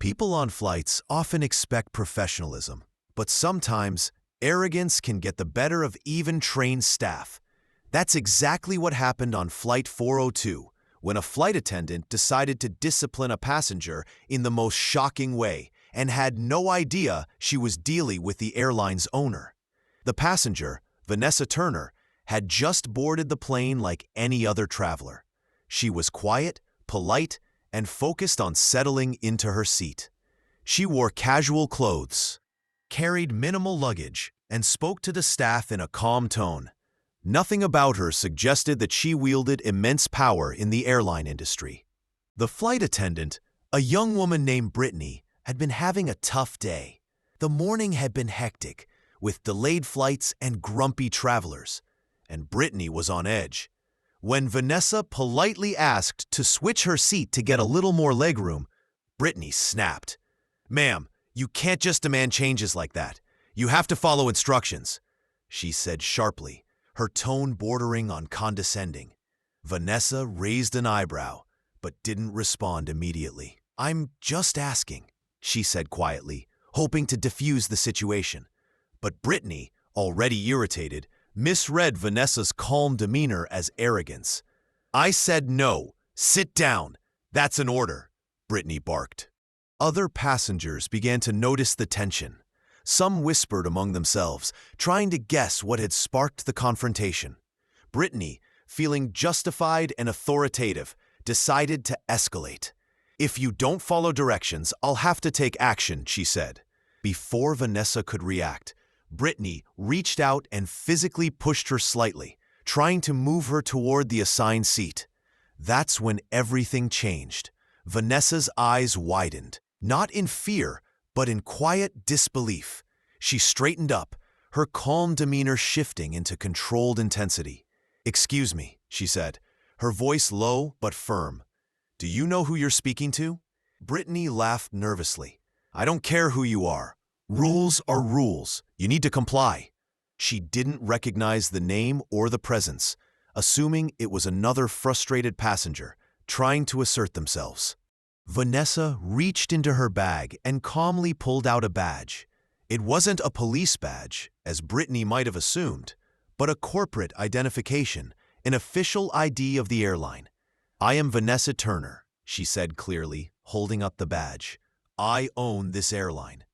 People on flights often expect professionalism, but sometimes arrogance can get the better of even trained staff. That's exactly what happened on Flight 402, when a flight attendant decided to discipline a passenger in the most shocking way and had no idea she was dealing with the airline's owner. The passenger, Vanessa Turner, had just boarded the plane like any other traveler. She was quiet, polite, and focused on settling into her seat. She wore casual clothes, carried minimal luggage, and spoke to the staff in a calm tone. Nothing about her suggested that she wielded immense power in the airline industry. The flight attendant, a young woman named Brittany, had been having a tough day. The morning had been hectic, with delayed flights and grumpy travelers, and Brittany was on edge. When Vanessa politely asked to switch her seat to get a little more legroom, Brittany snapped. "Ma'am, you can't just demand changes like that. You have to follow instructions," she said sharply, her tone bordering on condescending. Vanessa raised an eyebrow, but didn't respond immediately. "I'm just asking," she said quietly, hoping to diffuse the situation. But Brittany, already irritated, misread Vanessa's calm demeanor as arrogance. "I said no. Sit down. That's an order," Brittany barked. Other passengers began to notice the tension. Some whispered among themselves, trying to guess what had sparked the confrontation. Brittany, feeling justified and authoritative, decided to escalate. "If you don't follow directions, I'll have to take action," she said. Before Vanessa could react, Brittany reached out and physically pushed her slightly, trying to move her toward the assigned seat. That's when everything changed. Vanessa's eyes widened, not in fear, but in quiet disbelief. She straightened up, her calm demeanor shifting into controlled intensity. "Excuse me," she said, her voice low but firm. "Do you know who you're speaking to?" Brittany laughed nervously. "I don't care who you are. Rules are rules. You need to comply." She didn't recognize the name or the presence, assuming it was another frustrated passenger trying to assert themselves. Vanessa reached into her bag and calmly pulled out a badge. It wasn't a police badge, as Brittany might have assumed, but a corporate identification, an official ID of the airline. "I am Vanessa Turner," she said clearly, holding up the badge. "I own this airline."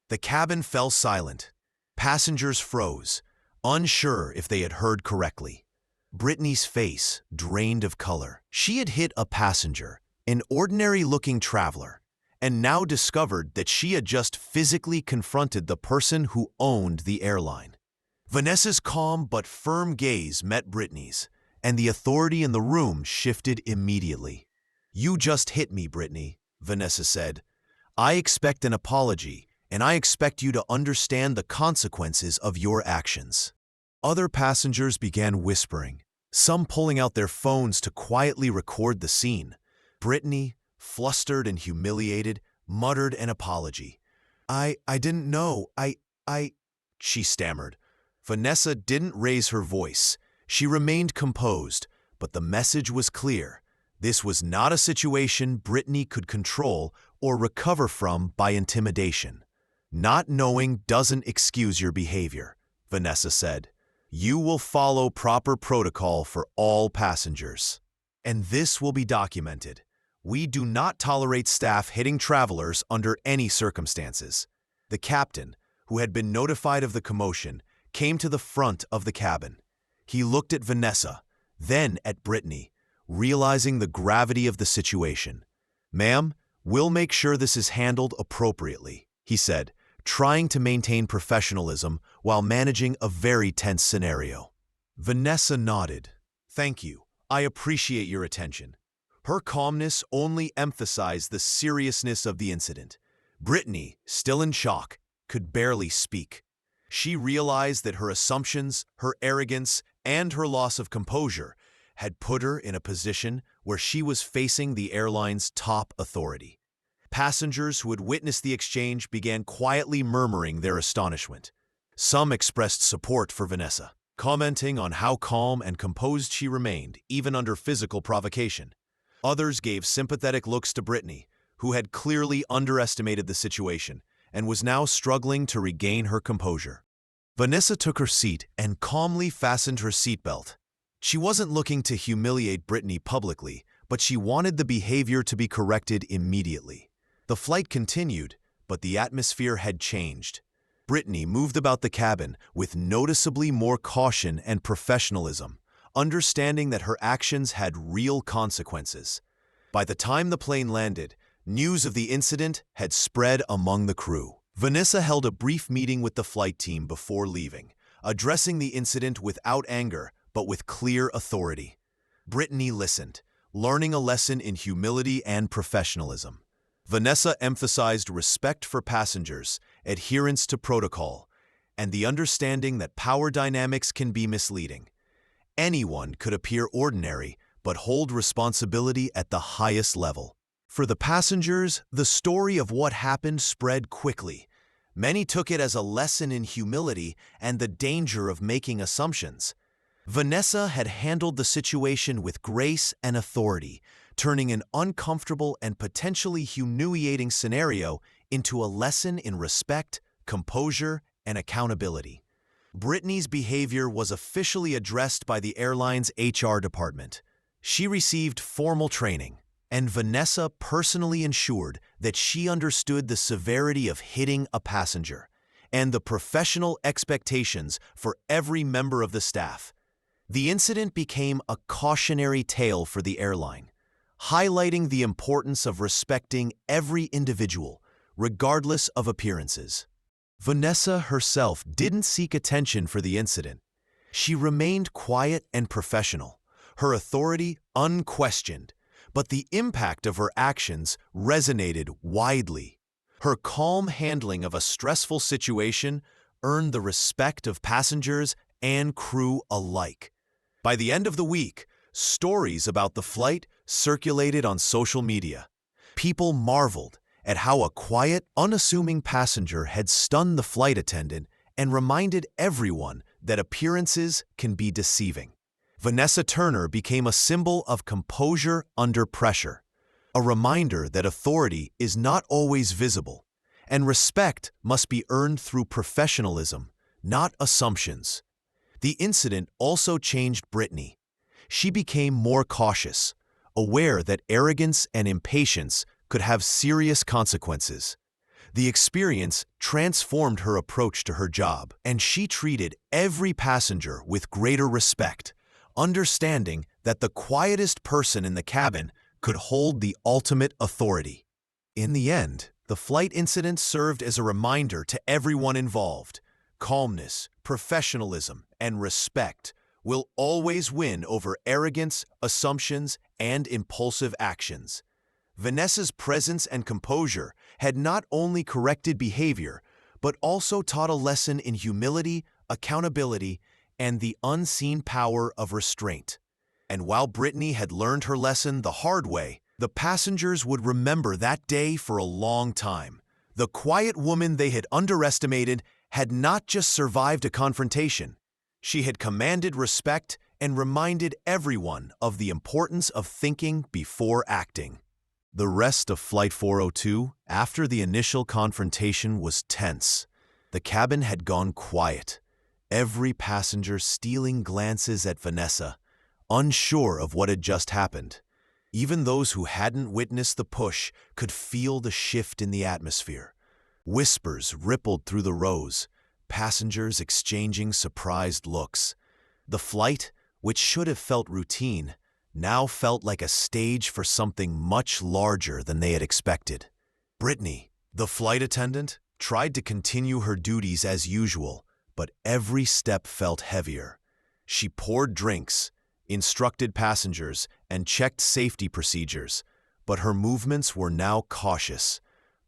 The cabin fell silent. Passengers froze, unsure if they had heard correctly. Brittany's face drained of color. She had hit a passenger, an ordinary-looking traveler, and now discovered that she had just physically confronted the person who owned the airline. Vanessa's calm but firm gaze met Brittany's, and the authority in the room shifted immediately. "You just hit me, Brittany," Vanessa said. "I expect an apology, and I expect you to understand the consequences of your actions." Other passengers began whispering, some pulling out their phones to quietly record the scene. Brittany, flustered and humiliated, muttered an apology. I didn't know. She stammered. Vanessa didn't raise her voice. She remained composed, but the message was clear. This was not a situation Brittany could control or recover from by intimidation. "Not knowing doesn't excuse your behavior," Vanessa said. "You will follow proper protocol for all passengers. And this will be documented. We do not tolerate staff hitting travelers under any circumstances." The captain, who had been notified of the commotion, came to the front of the cabin. He looked at Vanessa, then at Brittany, realizing the gravity of the situation. "Ma'am, we'll make sure this is handled appropriately," he said, trying to maintain professionalism while managing a very tense scenario. Vanessa nodded. "Thank you. I appreciate your attention." Her calmness only emphasized the seriousness of the incident. Brittany, still in shock, could barely speak. She realized that her assumptions, her arrogance, and her loss of composure had put her in a position where she was facing the airline's top authority. Passengers who had witnessed the exchange began quietly murmuring their astonishment. Some expressed support for Vanessa, commenting on how calm and composed she remained, even under physical provocation. Others gave sympathetic looks to Brittany, who had clearly underestimated the situation and was now struggling to regain her composure. Vanessa took her seat and calmly fastened her seatbelt. She wasn't looking to humiliate Brittany publicly, but she wanted the behavior to be corrected immediately. The flight continued, but the atmosphere had changed. Brittany moved about the cabin with noticeably more caution and professionalism, understanding that her actions had real consequences. By the time the plane landed, news of the incident had spread among the crew. Vanessa held a brief meeting with the flight team before leaving, addressing the incident without anger but with clear authority. Brittany listened, learning a lesson in humility and professionalism. Vanessa emphasized respect for passengers, adherence to protocol, and the understanding that power dynamics can be misleading. Anyone could appear ordinary but hold responsibility at the highest level. For the passengers, the story of what happened spread quickly. Many took it as a lesson in humility and the danger of making assumptions. Vanessa had handled the situation with grace and authority, turning an uncomfortable and potentially humiliating scenario into a lesson in respect, composure, and accountability. Brittany's behavior was officially addressed by the airline's HR department. She received formal training, and Vanessa personally ensured that she understood the severity of hitting a passenger and the professional expectations for every member of the staff. The incident became a cautionary tale for the airline, highlighting the importance of respecting every individual, regardless of appearances. Vanessa herself didn't seek attention for the incident. She remained quiet and professional, her authority unquestioned, but the impact of her actions resonated widely. Her calm handling of a stressful situation earned the respect of passengers and crew alike. By the end of the week, stories about the flight circulated on social media. People marveled at how a quiet, unassuming passenger had stunned the flight attendant and reminded everyone that appearances can be deceiving. Vanessa Turner became a symbol of composure under pressure, a reminder that authority is not always visible, and respect must be earned through professionalism, not assumptions. The incident also changed Brittany. She became more cautious, aware that arrogance and impatience could have serious consequences. The experience transformed her approach to her job, and she treated every passenger with greater respect, understanding that the quietest person in the cabin could hold the ultimate authority. In the end, the flight incident served as a reminder to everyone involved. Calmness, professionalism, and respect will always win over arrogance, assumptions, and impulsive actions. Vanessa's presence and composure had not only corrected behavior, but also taught a lesson in humility, accountability, and the unseen power of restraint. And while Brittany had learned her lesson the hard way, the passengers would remember that day for a long time. The quiet woman they had underestimated had not just survived a confrontation. She had commanded respect and reminded everyone of the importance of thinking before acting. The rest of Flight 402, after the initial confrontation, was tense. The cabin had gone quiet, every passenger stealing glances at Vanessa, unsure of what had just happened. Even those who hadn't witnessed the push could feel the shift in the atmosphere. Whispers rippled through the rows, passengers exchanging surprised looks. The flight, which should have felt routine, now felt like a stage for something much larger than they had expected. Brittany, the flight attendant, tried to continue her duties as usual, but every step felt heavier. She poured drinks, instructed passengers, and checked safety procedures, but her movements were now cautious,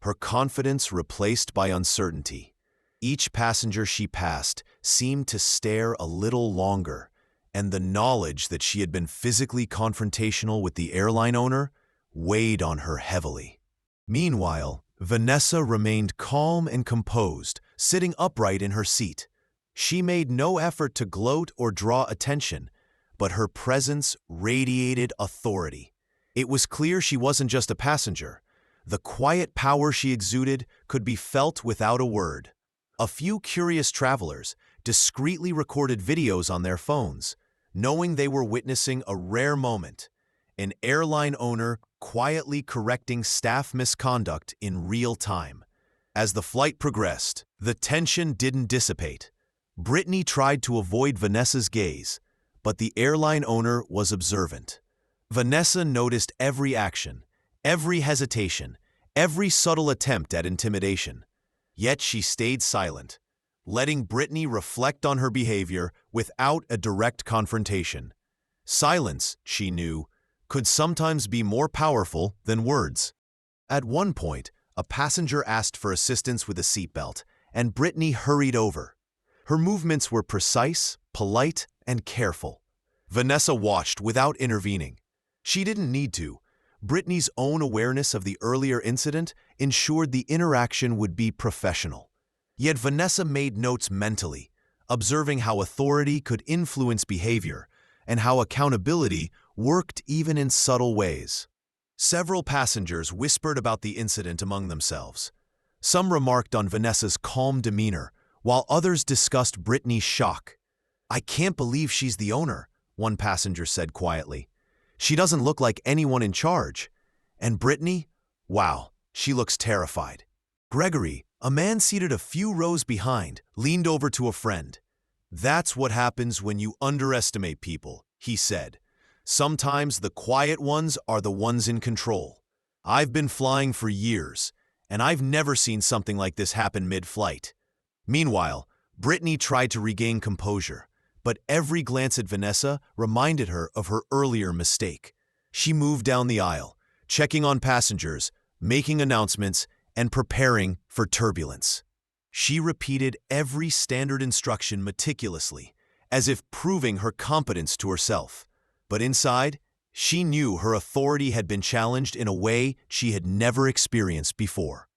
her confidence replaced by uncertainty. Each passenger she passed seemed to stare a little longer, and the knowledge that she had been physically confrontational with the airline owner weighed on her heavily. Meanwhile, Vanessa remained calm and composed, sitting upright in her seat. She made no effort to gloat or draw attention, but her presence radiated authority. It was clear she wasn't just a passenger, The quiet power she exuded could be felt without a word. A few curious travelers discreetly recorded videos on their phones, knowing they were witnessing a rare moment, an airline owner quietly correcting staff misconduct in real time. As the flight progressed, the tension didn't dissipate. Brittany tried to avoid Vanessa's gaze, but the airline owner was observant. Vanessa noticed every action, every hesitation, every subtle attempt at intimidation. Yet she stayed silent, letting Brittany reflect on her behavior without a direct confrontation. Silence, she knew, could sometimes be more powerful than words. At one point, a passenger asked for assistance with a seatbelt, and Brittany hurried over. Her movements were precise, polite, and careful. Vanessa watched without intervening. She didn't need to. Brittany's own awareness of the earlier incident ensured the interaction would be professional. Yet Vanessa made notes mentally, observing how authority could influence behavior and how accountability worked even in subtle ways. Several passengers whispered about the incident among themselves. Some remarked on Vanessa's calm demeanor, while others discussed Brittany's shock. "I can't believe she's the owner," one passenger said quietly. "She doesn't look like anyone in charge. And Brittany? Wow, she looks terrified." Gregory, a man seated a few rows behind, leaned over to a friend. "That's what happens when you underestimate people," he said. "Sometimes the quiet ones are the ones in control. I've been flying for years, and I've never seen something like this happen mid-flight." Meanwhile, Brittany tried to regain composure, but every glance at Vanessa reminded her of her earlier mistake. She moved down the aisle, checking on passengers, making announcements, and preparing for turbulence. She repeated every standard instruction meticulously, as if proving her competence to herself. But inside, she knew her authority had been challenged in a way she had never experienced before.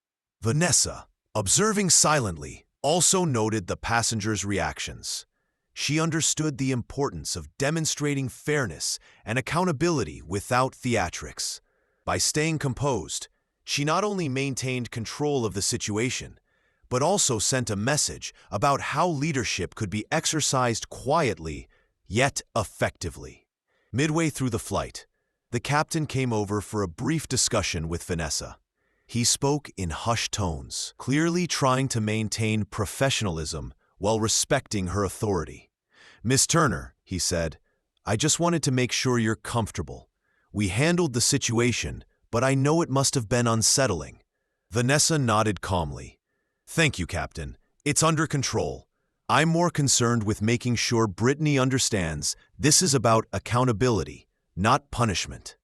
Vanessa, observing silently, also noted the passengers' reactions. She understood the importance of demonstrating fairness and accountability without theatrics. By staying composed, she not only maintained control of the situation, but also sent a message about how leadership could be exercised quietly, yet effectively. Midway through the flight, the captain came over for a brief discussion with Vanessa. He spoke in hushed tones, clearly trying to maintain professionalism while respecting her authority. "Miss Turner," he said, "I just wanted to make sure you're comfortable. We handled the situation, but I know it must have been unsettling." Vanessa nodded calmly. "Thank you, Captain. It's under control. I'm more concerned with making sure Brittany understands this is about accountability, not punishment."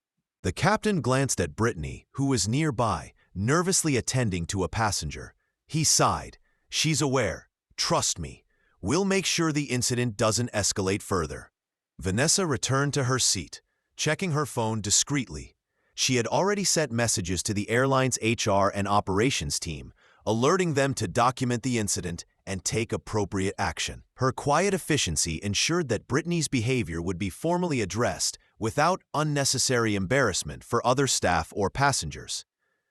The captain glanced at Brittany, who was nearby, nervously attending to a passenger. He sighed. "She's aware. Trust me. We'll make sure the incident doesn't escalate further." Vanessa returned to her seat, checking her phone discreetly. She had already sent messages to the airline's HR and operations team, alerting them to document the incident and take appropriate action. Her quiet efficiency ensured that Brittany's behavior would be formally addressed without unnecessary embarrassment for other staff or passengers.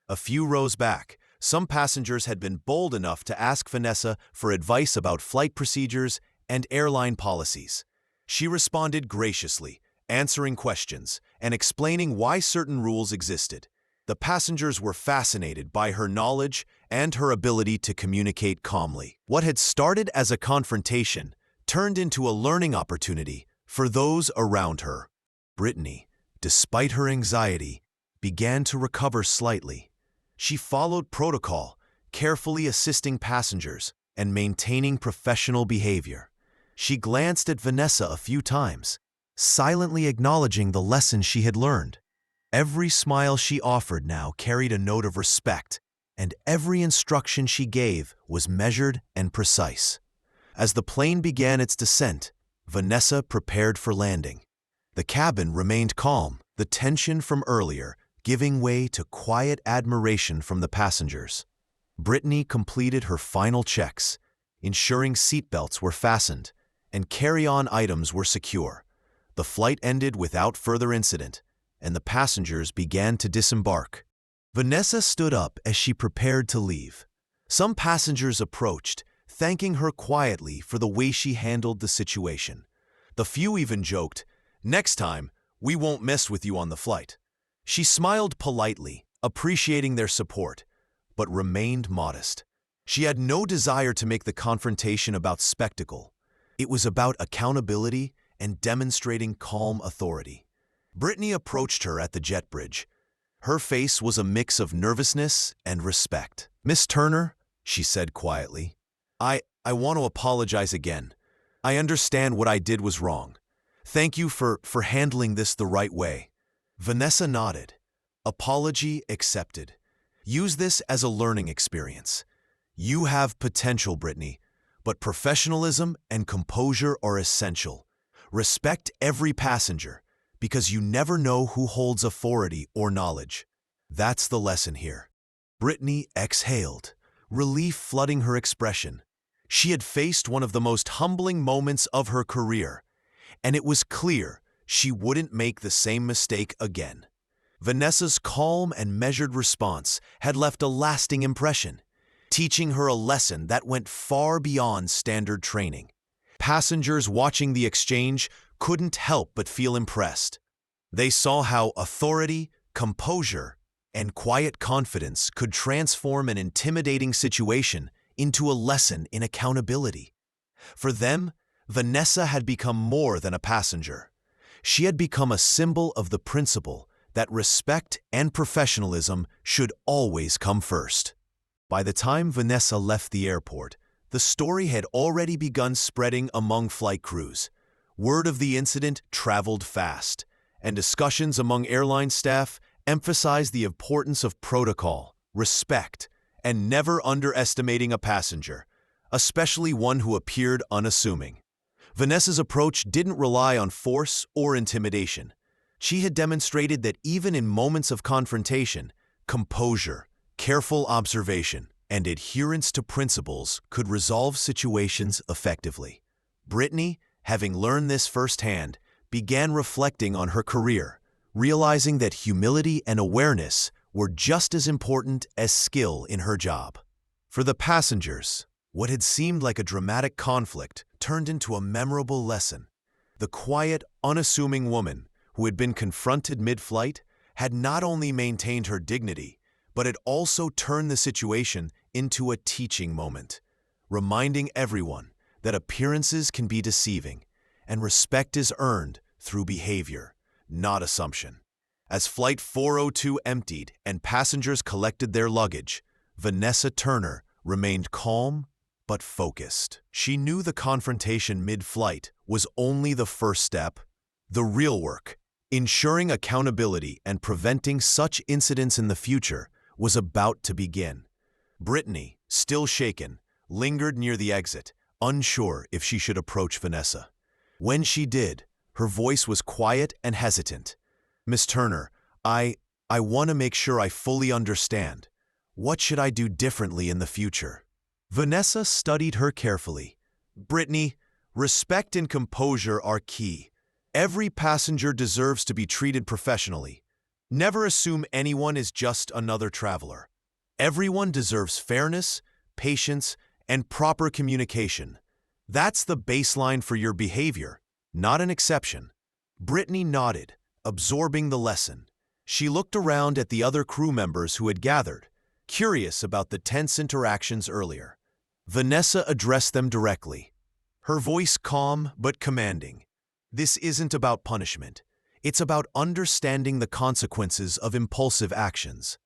A few rows back, some passengers had been bold enough to ask Vanessa for advice about flight procedures and airline policies. She responded graciously, answering questions and explaining why certain rules existed. The passengers were fascinated by her knowledge and her ability to communicate calmly. What had started as a confrontation turned into a learning opportunity for those around her. Brittany, despite her anxiety, began to recover slightly. She followed protocol, carefully assisting passengers and maintaining professional behavior. She glanced at Vanessa a few times, silently acknowledging the lessons she had learned. Every smile she offered now carried a note of respect, and every instruction she gave was measured and precise. As the plane began its descent, Vanessa prepared for landing. The cabin remained calm, the tension from earlier giving way to quiet admiration from the passengers. Brittany completed her final checks, ensuring seatbelts were fastened and carry-on items were secure. The flight ended without further incident, and the passengers began to disembark. Vanessa stood up as she prepared to leave. Some passengers approached, thanking her quietly for the way she handled the situation. The few even joked, "Next time, we won't mess with you on the flight." She smiled politely, appreciating their support, but remained modest. She had no desire to make the confrontation about spectacle. It was about accountability and demonstrating calm authority. Brittany approached her at the jet bridge. Her face was a mix of nervousness and respect. "Miss Turner," she said quietly, I want to apologize again. I understand what I did was wrong. Thank you for handling this the right way." Vanessa nodded. Apology accepted. Use this as a learning experience. You have potential, Brittany, but professionalism and composure are essential. Respect every passenger, because you never know who holds authority or knowledge. That's the lesson here. Brittany exhaled, relief flooding her expression. She had faced one of the most humbling moments of her career, and it was clear she wouldn't make the same mistake again. Vanessa's calm and measured response had left a lasting impression, teaching her a lesson that went far beyond standard training. Passengers watching the exchange couldn't help but feel impressed. They saw how authority, composure, and quiet confidence could transform an intimidating situation into a lesson in accountability. For them, Vanessa had become more than a passenger. She had become a symbol of the principle that respect and professionalism should always come first. By the time Vanessa left the airport, the story had already begun spreading among flight crews. Word of the incident traveled fast, and discussions among airline staff emphasized the importance of protocol, respect, and never underestimating a passenger, especially one who appeared unassuming. Vanessa's approach didn't rely on force or intimidation. She had demonstrated that even in moments of confrontation, composure, careful observation, and adherence to principles could resolve situations effectively. Brittany, having learned this firsthand, began reflecting on her career, realizing that humility and awareness were just as important as skill in her job. For the passengers, what had seemed like a dramatic conflict turned into a memorable lesson. The quiet, unassuming woman who had been confronted mid-flight had not only maintained her dignity, but had also turned the situation into a teaching moment, reminding everyone that appearances can be deceiving and respect is earned through behavior, not assumption. As Flight 402 emptied and passengers collected their luggage, Vanessa Turner remained calm but focused. She knew the confrontation mid-flight was only the first step. The real work, ensuring accountability and preventing such incidents in the future, was about to begin. Brittany, still shaken, lingered near the exit, unsure if she should approach Vanessa. When she did, her voice was quiet and hesitant. "Miss Turner, I want to make sure I fully understand. What should I do differently in the future?" Vanessa studied her carefully. "Brittany, respect and composure are key. Every passenger deserves to be treated professionally. Never assume anyone is just another traveler. Everyone deserves fairness, patience, and proper communication. That's the baseline for your behavior, not an exception." Brittany nodded, absorbing the lesson. She looked around at the other crew members who had gathered, curious about the tense interactions earlier. Vanessa addressed them directly, her voice calm but commanding. "This isn't about punishment. It's about understanding the consequences of impulsive actions.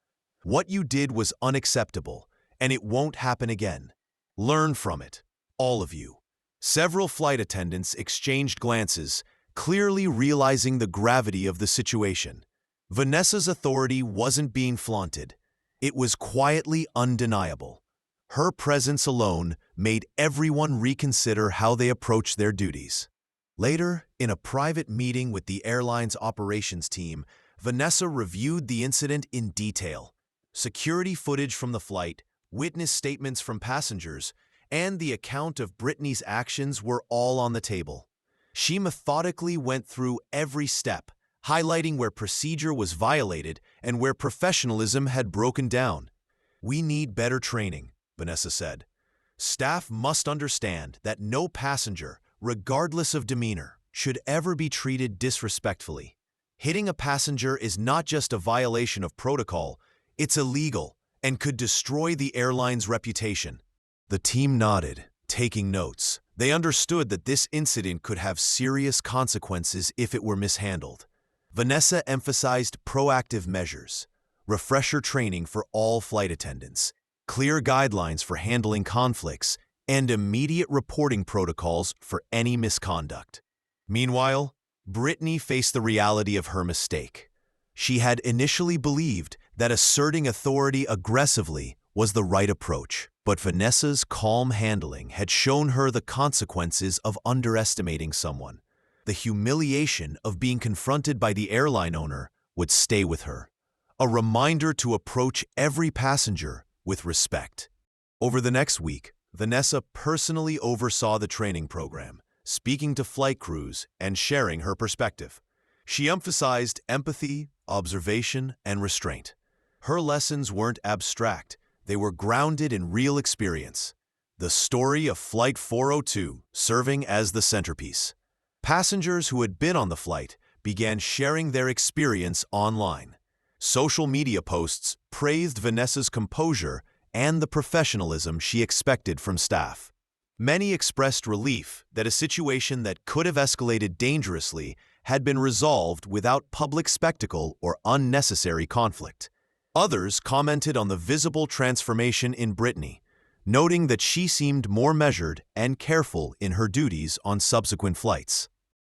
What you did was unacceptable, and it won't happen again. Learn from it, all of you." Several flight attendants exchanged glances, clearly realizing the gravity of the situation. Vanessa's authority wasn't being flaunted. It was quietly undeniable. Her presence alone made everyone reconsider how they approached their duties. Later, in a private meeting with the airline's operations team, Vanessa reviewed the incident in detail. Security footage from the flight, witness statements from passengers, and the account of Brittany's actions were all on the table. She methodically went through every step, highlighting where procedure was violated and where professionalism had broken down. "We need better training," Vanessa said. "Staff must understand that no passenger, regardless of demeanor, should ever be treated disrespectfully. Hitting a passenger is not just a violation of protocol, it's illegal and could destroy the airline's reputation." The team nodded, taking notes. They understood that this incident could have serious consequences if it were mishandled. Vanessa emphasized proactive measures, refresher training for all flight attendants, clear guidelines for handling conflicts, and immediate reporting protocols for any misconduct. Meanwhile, Brittany faced the reality of her mistake. She had initially believed that asserting authority aggressively was the right approach, but Vanessa's calm handling had shown her the consequences of underestimating someone. The humiliation of being confronted by the airline owner would stay with her, a reminder to approach every passenger with respect. Over the next week, Vanessa personally oversaw the training program, speaking to flight crews and sharing her perspective. She emphasized empathy, observation, and restraint. Her lessons weren't abstract, they were grounded in real experience. The story of Flight 402 serving as the centerpiece. Passengers who had been on the flight began sharing their experience online. Social media posts praised Vanessa's composure and the professionalism she expected from staff. Many expressed relief that a situation that could have escalated dangerously had been resolved without public spectacle or unnecessary conflict. Others commented on the visible transformation in Brittany, noting that she seemed more measured and careful in her duties on subsequent flights.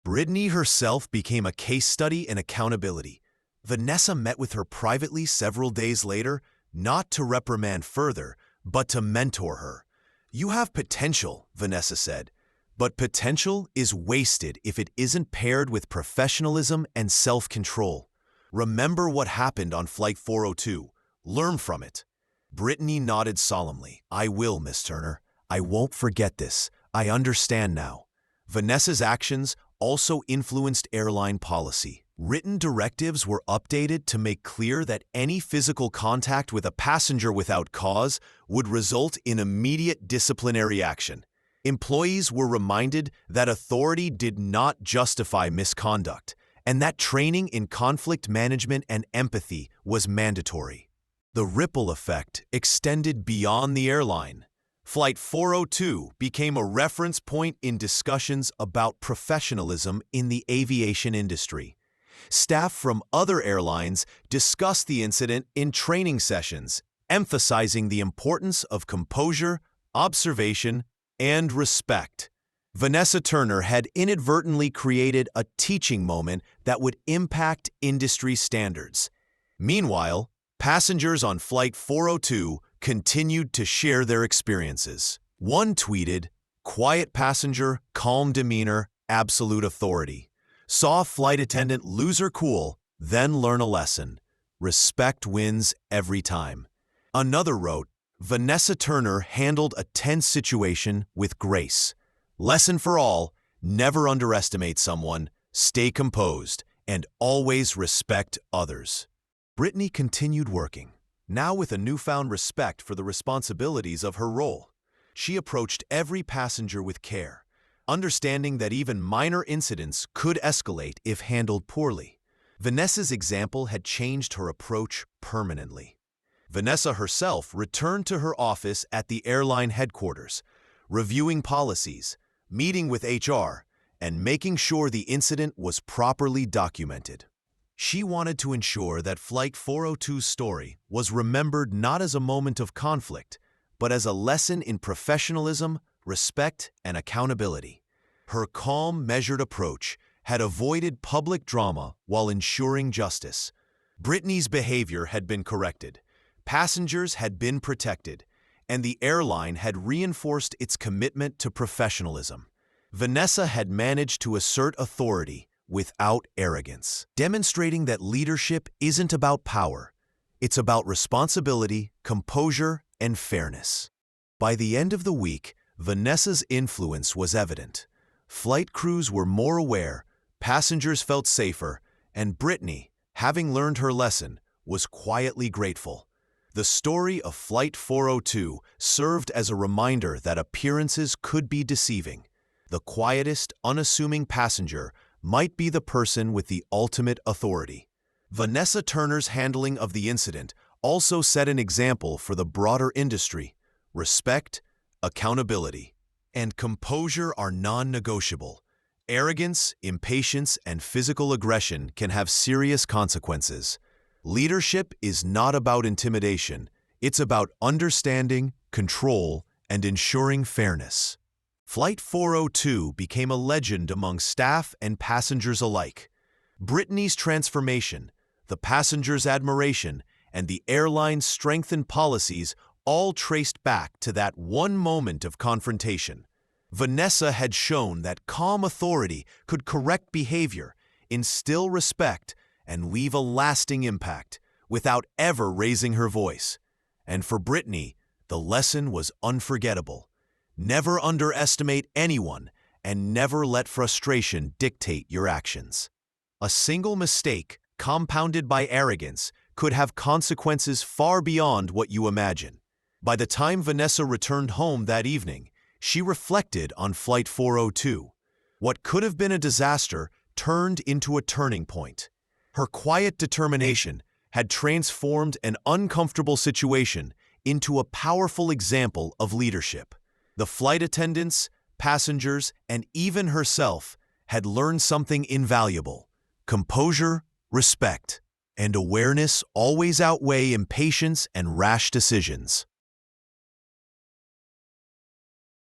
Brittany herself became a case study in accountability. Vanessa met with her privately several days later, not to reprimand further, but to mentor her. "You have potential," Vanessa said, "but potential is wasted if it isn't paired with professionalism and self-control. Remember what happened on Flight 402. Learn from it." Brittany nodded solemnly. "I will, Miss Turner. I won't forget this. I understand now." Vanessa's actions also influenced airline policy. Written directives were updated to make clear that any physical contact with a passenger without cause would result in immediate disciplinary action. Employees were reminded that authority did not justify misconduct, and that training in conflict management and empathy was mandatory. The ripple effect extended beyond the airline. Flight 402 became a reference point in discussions about professionalism in the aviation industry. Staff from other airlines discussed the incident in training sessions, emphasizing the importance of composure, observation, and respect. Vanessa Turner had inadvertently created a teaching moment that would impact industry standards. Meanwhile, passengers on Flight 402 continued to share their experiences. One tweeted, "Quiet passenger, calm demeanor, absolute authority. Saw flight attendant lose her cool, then learn a lesson. Respect wins every time." Another wrote, "Vanessa Turner handled a tense situation with grace. Lesson for all, never underestimate someone, stay composed, and always respect others." Brittany continued working, now with a newfound respect for the responsibilities of her role. She approached every passenger with care, understanding that even minor incidents could escalate if handled poorly. Vanessa's example had changed her approach permanently. Vanessa herself returned to her office at the airline headquarters, reviewing policies, meeting with HR, and making sure the incident was properly documented. She wanted to ensure that Flight 402's story was remembered not as a moment of conflict, but as a lesson in professionalism, respect, and accountability. Her calm, measured approach had avoided public drama while ensuring justice. Brittany's behavior had been corrected, passengers had been protected, and the airline had reinforced its commitment to professionalism. Vanessa had managed to assert authority without arrogance, demonstrating that leadership isn't about power, it's about responsibility, composure, and fairness. By the end of the week, Vanessa's influence was evident. Flight crews were more aware, passengers felt safer, And Brittany, having learned her lesson, was quietly grateful. The story of Flight 402 served as a reminder that appearances could be deceiving. The quietest, unassuming passenger might be the person with the ultimate authority. Vanessa Turner's handling of the incident also set an example for the broader industry. Respect, accountability, and composure are non-negotiable. Arrogance, impatience, and physical aggression can have serious consequences. Leadership is not about intimidation. It's about understanding, control, and ensuring fairness. Flight 402 became a legend among staff and passengers alike. Brittany's transformation, the passengers' admiration, and the airline's strengthened policies all traced back to that one moment of confrontation. Vanessa had shown that calm authority could correct behavior, instill respect, and leave a lasting impact without ever raising her voice. And for Brittany, the lesson was unforgettable. Never underestimate anyone, and never let frustration dictate your actions. A single mistake, compounded by arrogance, could have consequences far beyond what you imagine. By the time Vanessa returned home that evening, she reflected on Flight 402. What could have been a disaster turned into a turning point. Her quiet determination had transformed an uncomfortable situation into a powerful example of leadership. The flight attendants, passengers, and even herself had learned something invaluable. Composure, respect, and awareness always outweigh impatience and rash decisions.